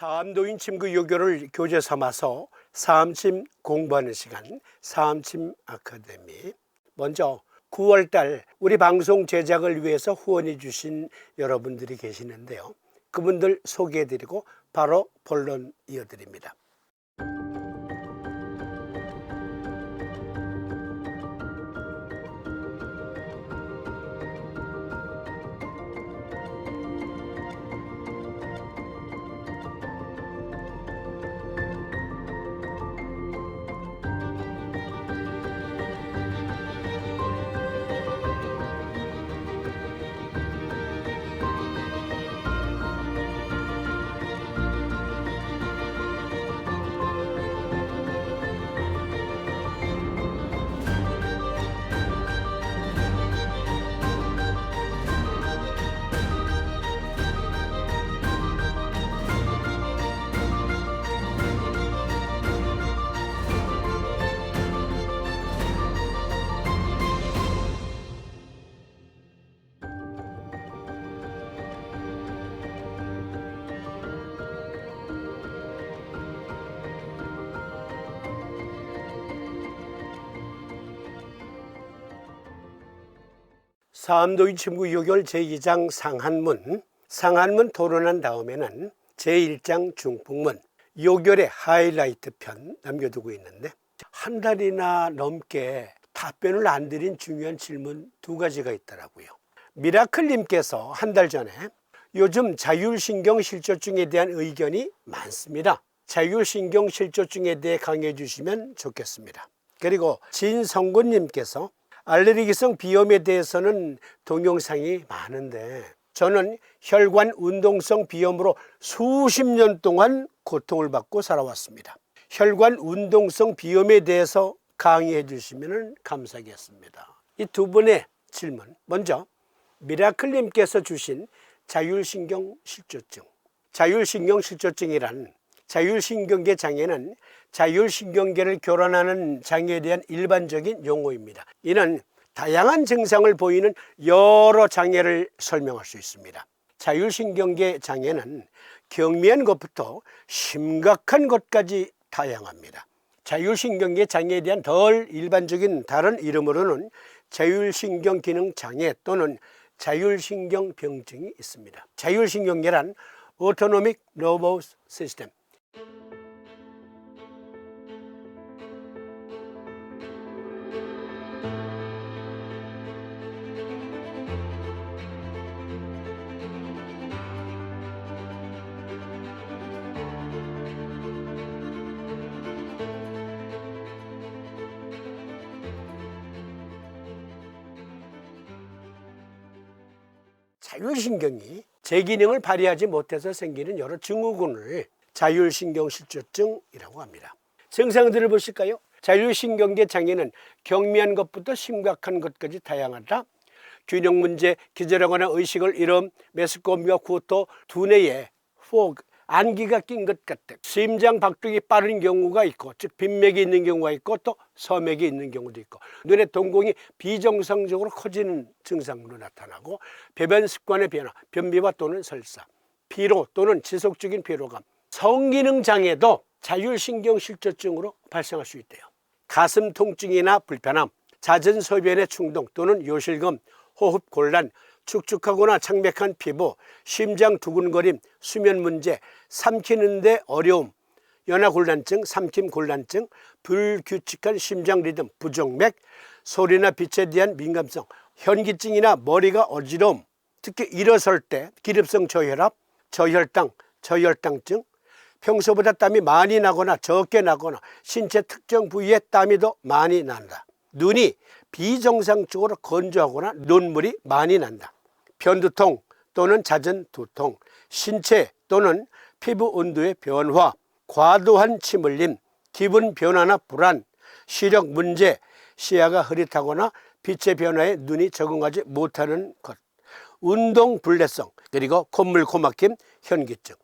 사암도인 침구 요교를 교재 삼아서 사암침 공부하는 시간, 사암침 아카데미. 먼저 9월달 우리 방송 제작을 위해서 후원해 주신 여러분들이 계시는데요. 그분들 소개해드리고 바로 본론 이어드립니다. 사암도인 침구 요결 제2장 상한문 토론한 다음에는 제1장 중풍문, 요결의 하이라이트 편 남겨두고 있는데 한 달이나 넘게 답변을 안 드린 중요한 질문 두 가지가 있더라고요. 미라클님께서 한 달 전에 요즘 자율신경실조증에 대한 의견이 많습니다. 자율신경실조증에 대해 강의해 주시면 좋겠습니다. 그리고 진성곤님께서 알레르기성 비염에 대해서는 동영상이 많은데 저는 혈관 운동성 비염으로 수십 년 동안 고통을 받고 살아왔습니다. 혈관 운동성 비염에 대해서 강의해 주시면 감사하겠습니다. 이 두 분의 질문, 먼저 미라클님께서 주신 자율신경실조증. 자율신경실조증이란 자율신경계 장애는 자율신경계를 교란하는 장애에 대한 일반적인 용어입니다. 이는 다양한 증상을 보이는 여러 장애를 설명할 수 있습니다. 자율신경계 장애는 경미한 것부터 심각한 것까지 다양합니다. 자율신경계 장애에 대한 덜 일반적인 다른 이름으로는 자율신경기능 장애 또는 자율신경병증이 있습니다. 자율신경계란 Autonomic Nervous System, 자율신경이 제 기능을 발휘하지 못해서 생기는 여러 증후군을 자율신경실조증이라고 합니다. 증상들을 보실까요? 자율신경계 장애는 경미한 것부터 심각한 것까지 다양하다. 균형 문제, 기절하거나 의식을 잃음, 메스꺼움과 구토, 두뇌에 포그, 안기가 낀 것 같다. 심장 박동이 빠른 경우가 있고, 즉 빈맥이 있는 경우가 있고 또 서맥이 있는 경우도 있고, 눈의 동공이 비정상적으로 커지는 증상으로 나타나고, 배변 습관의 변화, 변비와 또는 설사, 피로 또는 지속적인 피로감, 성기능 장애도 자율신경실조증으로 발생할 수 있대요. 가슴 통증이나 불편함, 잦은 소변의 충동 또는 요실금, 호흡 곤란, 축축하거나 창백한 피부, 심장 두근거림, 수면 문제, 삼키는데 어려움, 연하곤란증, 삼킴곤란증, 불규칙한 심장 리듬, 부정맥, 소리나 빛에 대한 민감성, 현기증이나 머리가 어지러움, 특히 일어설 때 기립성 저혈압, 저혈당증, 평소보다 땀이 많이 나거나 적게 나거나 신체 특정 부위에 땀이 더 많이 난다. 눈이 비정상적으로 건조하거나 눈물이 많이 난다. 편두통 또는 잦은 두통, 신체 또는 피부 온도의 변화, 과도한 침 흘림, 기분 변화나 불안, 시력 문제, 시야가 흐릿하거나 빛의 변화에 눈이 적응하지 못하는 것, 운동 불내성, 그리고 콧물 코막힘, 현기증.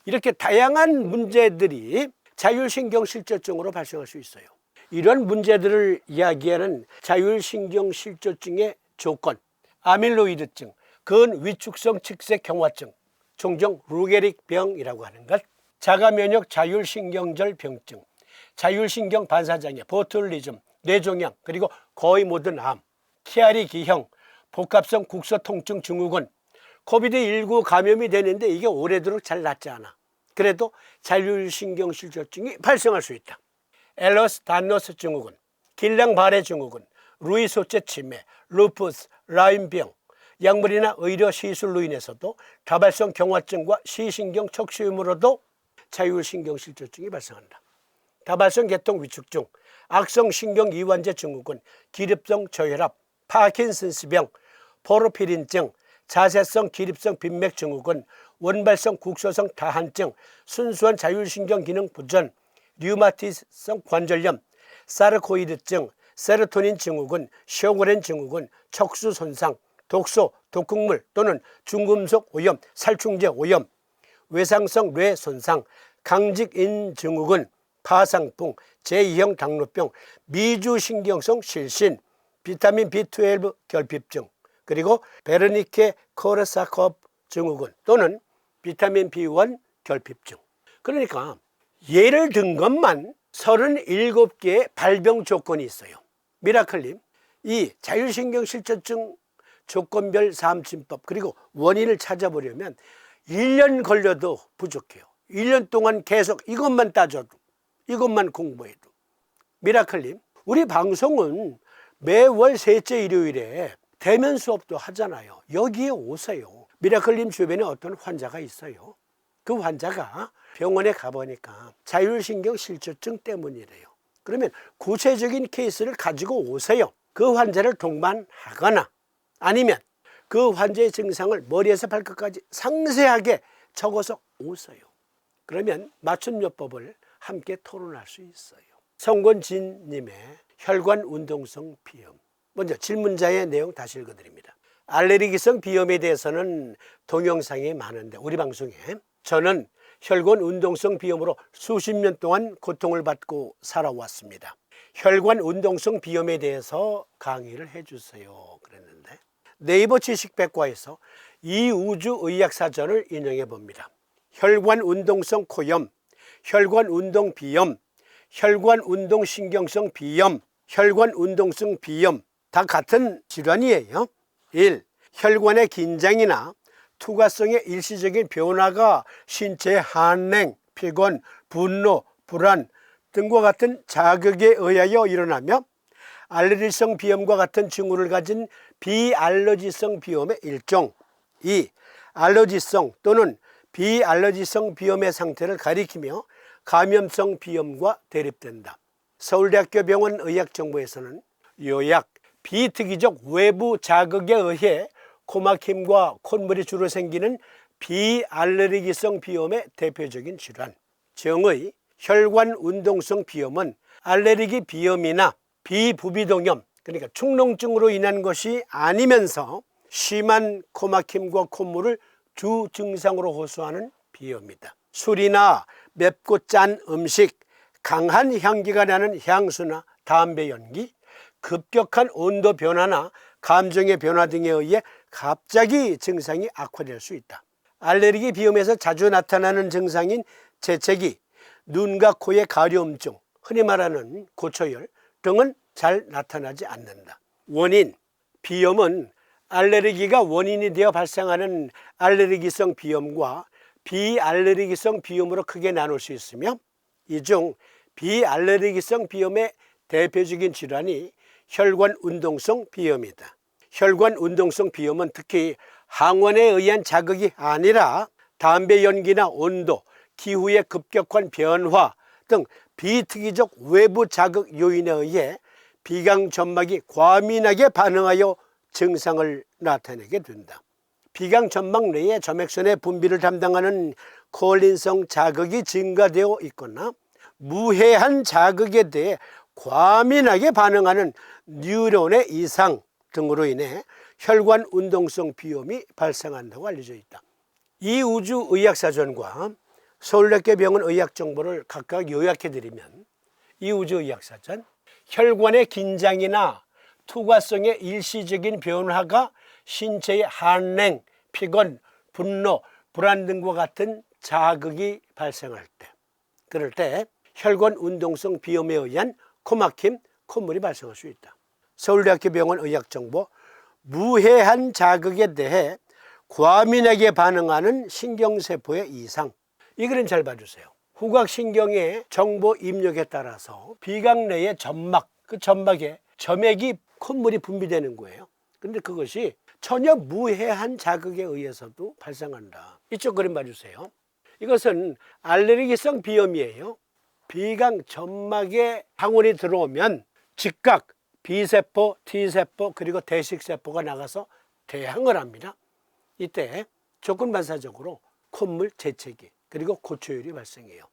이렇게 다양한 문제들이 자율신경실조증으로 발생할 수 있어요. 이런 문제들을 이야기하는 자율신경실조증의 조건, 아밀로이드증, 근위축성 측색 경화증, 종종 루게릭병이라고 하는 것, 자가면역 자율신경절 병증, 자율신경 반사장애, 보툴리즘, 뇌종양, 그리고 거의 모든 암, 키아리 기형, 복합성 국소통증 증후군, 코비드19 감염이 되는데 이게 오래도록 잘 낫지 않아. 그래도 자율신경실조증이 발생할 수 있다. 엘러스-다노스 증후군, 길랑바레 증후군, 루이소체 치매, 루푸스, 라임병, 약물이나 의료 시술로 인해서도 다발성 경화증과 시신경 척수염으로도 자율신경실조증이 발생한다. 다발성 계통 위축증, 악성 신경이완제 증후군, 기립성 저혈압, 파킨슨스병, 포르피린증, 자세성 기립성 빈맥 증후군, 원발성 국소성 다한증, 순수한 자율신경 기능 부전, 류마티성 관절염, 사르코이드증, 세로토닌 증후군, 쇼그렌 증후군, 척수 손상, 독소, 독극물 또는 중금속 오염, 살충제 오염, 외상성 뇌 손상, 강직인 증후군, 파상풍, 제2형 당뇨병, 미주신경성 실신, 비타민 B12 결핍증, 그리고 베르니케 코르사코프 증후군 또는 비타민 B1 결핍증. 그러니까 예를 든 것만 37개의 발병 조건이 있어요. 미라클님, 이 자율신경실조증 조건별 사암진법 그리고 원인을 찾아보려면 1년 걸려도 부족해요. 1년 동안 계속 이것만 따져도, 이것만 공부해도. 미라클님, 우리 방송은 매월 셋째 일요일에 대면 수업도 하잖아요. 여기에 오세요. 미라클님 주변에 어떤 환자가 있어요. 그 환자가 병원에 가보니까 자율신경실조증 때문이래요. 그러면 구체적인 케이스를 가지고 오세요. 그 환자를 동반하거나 아니면 그 환자의 증상을 머리에서 발끝까지 상세하게 적어서 오세요. 그러면 맞춤요법을 함께 토론할 수 있어요. 성권진님의 혈관운동성 비염. 먼저 질문자의 내용 다시 읽어드립니다. 알레르기성 비염에 대해서는 동영상이 많은데 우리 방송에 저는 혈관운동성 비염으로 수십 년 동안 고통을 받고 살아왔습니다. 혈관운동성 비염에 대해서 강의를 해주세요. 그랬는데 네이버 지식백과에서 이우주의학사전을 인용해 봅니다. 혈관운동성 코염, 혈관운동비염, 혈관운동신경성 비염, 혈관운동성 비염 다 같은 질환이에요. 1. 혈관의 긴장이나 투과성의 일시적인 변화가 신체 한냉, 피곤, 분노, 불안 등과 같은 자극에 의하여 일어나며 알레르기성 비염과 같은 징후를 가진 비알러지성 비염의 일종. 2. 알러지성 또는 비알러지성 비염의 상태를 가리키며 감염성 비염과 대립된다. 서울대학교 병원 의학정보에서는 요약, 비특이적 외부 자극에 의해 코막힘과 콧물이 주로 생기는 비알레르기성 비염의 대표적인 질환. 정의, 혈관운동성 비염은 알레르기 비염이나 비부비동염, 그러니까 축농증으로 인한 것이 아니면서 심한 코막힘과 콧물을 주 증상으로 호소하는 비염이다. 술이나 맵고 짠 음식, 강한 향기가 나는 향수나 담배 연기, 급격한 온도 변화나 감정의 변화 등에 의해 갑자기 증상이 악화될 수 있다. 알레르기 비염에서 자주 나타나는 증상인 재채기, 눈과 코의 가려움증, 흔히 말하는 고초열 등은 잘 나타나지 않는다. 원인, 비염은 알레르기가 원인이 되어 발생하는 알레르기성 비염과 비알레르기성 비염으로 크게 나눌 수 있으며 이 중 비알레르기성 비염의 대표적인 질환이 혈관운동성 비염이다. 혈관운동성 비염은 특히 항원에 의한 자극이 아니라 담배 연기나 온도, 기후의 급격한 변화 등 비특이적 외부 자극 요인에 의해 비강점막이 과민하게 반응하여 증상을 나타내게 된다. 비강점막 내에 점액선의 분비를 담당하는 콜린성 자극이 증가되어 있거나 무해한 자극에 대해 과민하게 반응하는 뉴런의 이상 등으로 인해 혈관운동성 비염이 발생한다고 알려져 있다. 이우주의학사전과 서울대학교 병원 의학정보를 각각 요약해드리면 이우주의학사전, 혈관의 긴장이나 투과성의 일시적인 변화가 신체의 한냉, 피곤, 분노, 불안 등과 같은 자극이 발생할 때, 그럴 때 혈관 운동성 비염에 의한 코막힘, 콧물이 발생할 수 있다. 서울대학교 병원 의학정보 무해한 자극에 대해 과민하게 반응하는 신경세포의 이상. 이 그림 잘 봐주세요. 후각신경의 정보 입력에 따라서 비강 내의 점막, 그 점막에 점액이 콧물이 분비되는 거예요. 그런데 그것이 전혀 무해한 자극에 의해서도 발생한다. 이쪽 그림 봐주세요. 이것은 알레르기성 비염이에요. 비강 점막에 항원이 들어오면 즉각 B세포, T세포 그리고 대식세포가 나가서 대항을 합니다. 이때 조건반사적으로 콧물 재채기 그리고 고초열이 발생해요.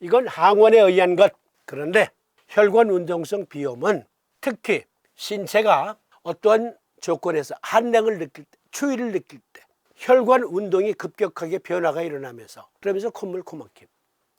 이건 항원에 의한 것. 그런데 혈관 운동성 비염은 특히 신체가 어떠한 조건에서 한랭을 느낄 때, 추위를 느낄 때 혈관 운동이 급격하게 변화가 일어나면서 그러면서 콧물, 코막힘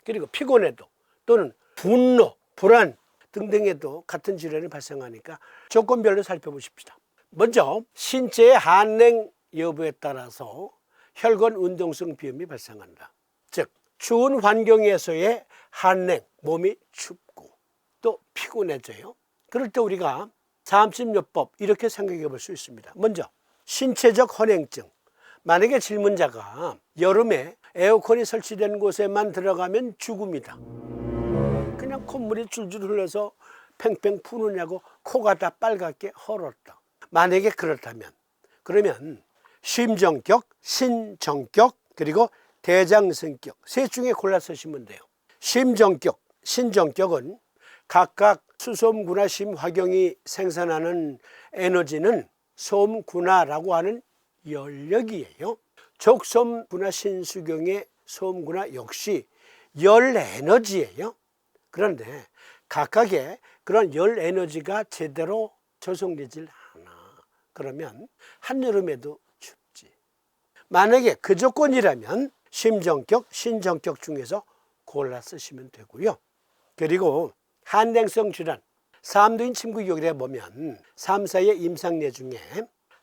그리고 피곤해도 또는 분노, 불안 등등에도 같은 질환이 발생하니까 조건별로 살펴보십시다. 먼저 신체의 한랭 여부에 따라서 혈관 운동성 비염이 발생한다. 즉 추운 환경에서의 한랭, 몸이 춥고 또 피곤해져요. 그럴 때 우리가 잠심요법 이렇게 생각해 볼 수 있습니다. 먼저 신체적 헌행증. 만약에 질문자가 여름에 에어컨이 설치된 곳에만 들어가면 죽음이다. 그냥 콧물이 줄줄 흘러서 팽팽 푸느냐고 코가 다 빨갛게 헐었다. 만약에 그렇다면 그러면 심정격, 신정격 그리고 대장성격 셋 중에 골라 쓰시면 돼요. 심정격, 신정격은 각각 수소음구나 심화경이 생산하는 에너지는 소음구나라고 하는 열력이에요. 족소음구나 신수경의 소음구나 역시 열 에너지예요. 그런데 각각의 그런 열 에너지가 제대로 조성되질 않아. 그러면 한여름에도 춥지. 만약에 그 조건이라면 심정격, 신정격 중에서 골라 쓰시면 되고요. 그리고 한랭성 질환, 삼두인 침구역에 보면 3, 4의 임상례 중에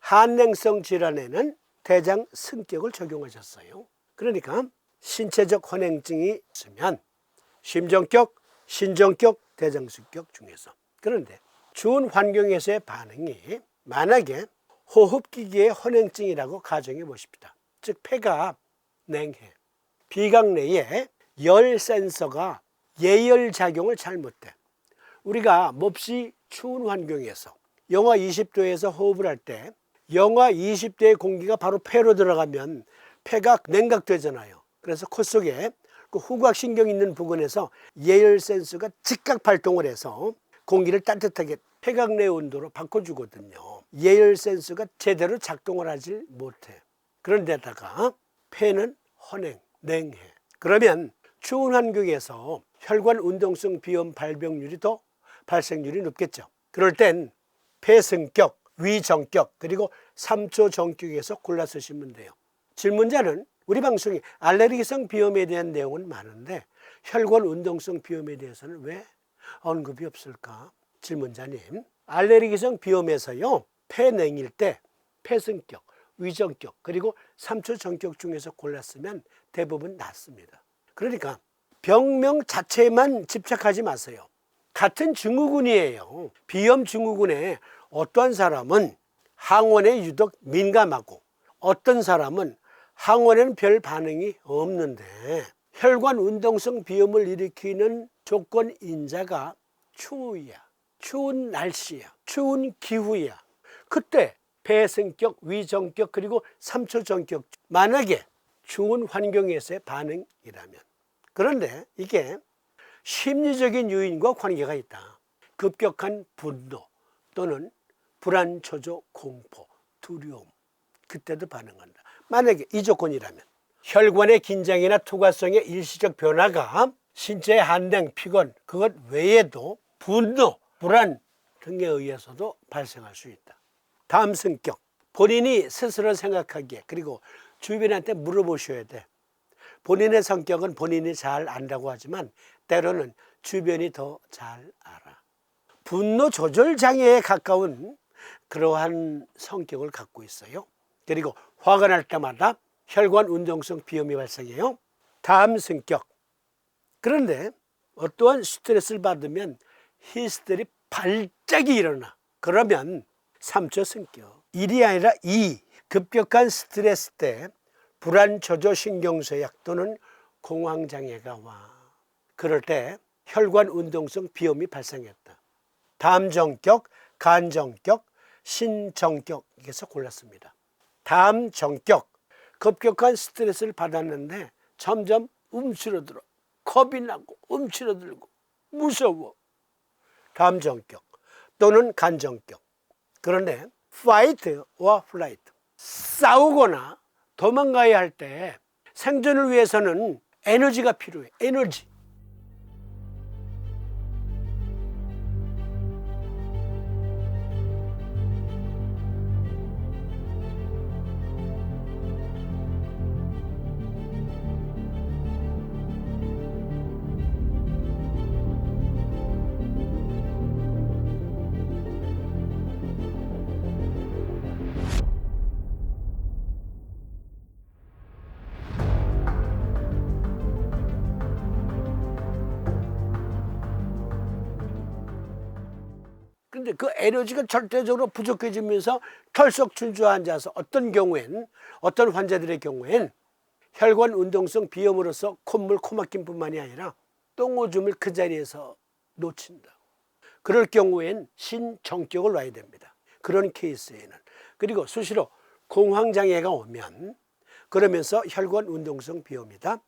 한랭성 질환에는 대장 승격을 적용하셨어요. 그러니까 신체적 헌행증이 있으면 심정격, 신정격, 대장승격 중에서. 그런데 추운 환경에서의 반응이 만약에 호흡기계의 헌행증이라고 가정해 보십시다. 즉 폐가 냉해, 비강 내에 열 센서가 예열 작용을 잘못해. 우리가 몹시 추운 환경에서 영하 20도에서 호흡을 할 때 영하 20도의 공기가 바로 폐로 들어가면 폐가 냉각되잖아요. 그래서 코 속에 그 후각신경 있는 부근에서 예열 센서가 즉각 발동을 해서 공기를 따뜻하게 폐각 내 온도로 바꿔주거든요. 예열 센서가 제대로 작동을 하지 못해. 그런데다가 폐는 헌행, 냉해. 그러면 추운 환경에서 혈관 운동성 비염 발병률이 더 발생률이 높겠죠. 그럴 땐 폐승격, 위정격 그리고 3초 정격에서 골라 쓰시면 돼요. 질문자는 우리 방송에 알레르기성 비염에 대한 내용은 많은데 혈관 운동성 비염에 대해서는 왜 언급이 없을까? 질문자님, 알레르기성 비염에서요 폐냉일 때 폐승격, 위정격 그리고 3초 정격 중에서 골랐으면 대부분 낫습니다. 그러니까 병명 자체에만 집착하지 마세요. 같은 증후군이에요. 비염 증후군에 어떤 사람은 항원에 유독 민감하고 어떤 사람은 항원에는 별 반응이 없는데 혈관 운동성 비염을 일으키는 조건 인자가 추위야, 추운 날씨야, 추운 기후야. 그때 폐승격, 위정격 그리고 3초 정격 만약에 추운 환경에서의 반응이라면. 그런데 이게 심리적인 요인과 관계가 있다. 급격한 분노 또는 불안, 초조, 공포, 두려움 그때도 반응한다. 만약에 이 조건이라면 혈관의 긴장이나 투과성의 일시적 변화가 신체의 한랭, 피곤 그것 외에도 분노, 불안 등에 의해서도 발생할 수 있다. 다음 성격, 본인이 스스로 생각하기에 그리고 주변한테 물어보셔야 돼. 본인의 성격은 본인이 잘 안다고 하지만 때로는 주변이 더 잘 알아. 분노 조절 장애에 가까운 그러한 성격을 갖고 있어요. 그리고 화가 날 때마다 혈관 운동성 비염이 발생해요. 다음 성격. 그런데 어떠한 스트레스를 받으면 히스테리 발작이 일어나. 그러면 3초 성격. 1이 아니라 2. 급격한 스트레스 때 불안 조절 신경쇠약 또는 공황장애가 와. 그럴 때 혈관 운동성 비염이 발생했다. 다음 정격, 간정격, 신정격에서 골랐습니다. 다음 정격. 급격한 스트레스를 받았는데 점점 움츠러들어. 겁이 나고 움츠러들고 무서워. 다음 정격 또는 간정격. 그런데 파이트와 플라이트. 싸우거나 도망가야 할 때 생존을 위해서는 에너지가 필요해. 에너지. 근데 그 에너지가 절대적으로 부족해지면서 털썩 주저앉아서 어떤 환자들의 경우엔 혈관 운동성 비염으로서 콧물, 코막힘뿐만이 아니라 똥오줌을 그 자리에서 놓친다. 그럴 경우엔 신정격을 놔야 됩니다. 그런 케이스에는. 그리고 수시로 공황장애가 오면 그러면서 혈관 운동성 비염이다.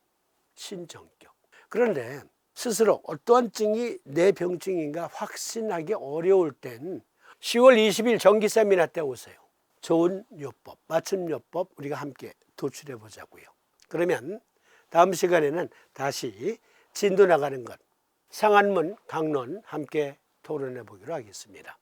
신정격. 그런데 스스로 어떠한 증이 내 병증인가 확신하기 어려울 땐 10월 20일 정기 세미나 때 오세요. 좋은 요법, 맞춤 요법 우리가 함께 도출해 보자고요. 그러면 다음 시간에는 다시 진도 나가는 것, 상한문 강론 함께 토론해 보기로 하겠습니다.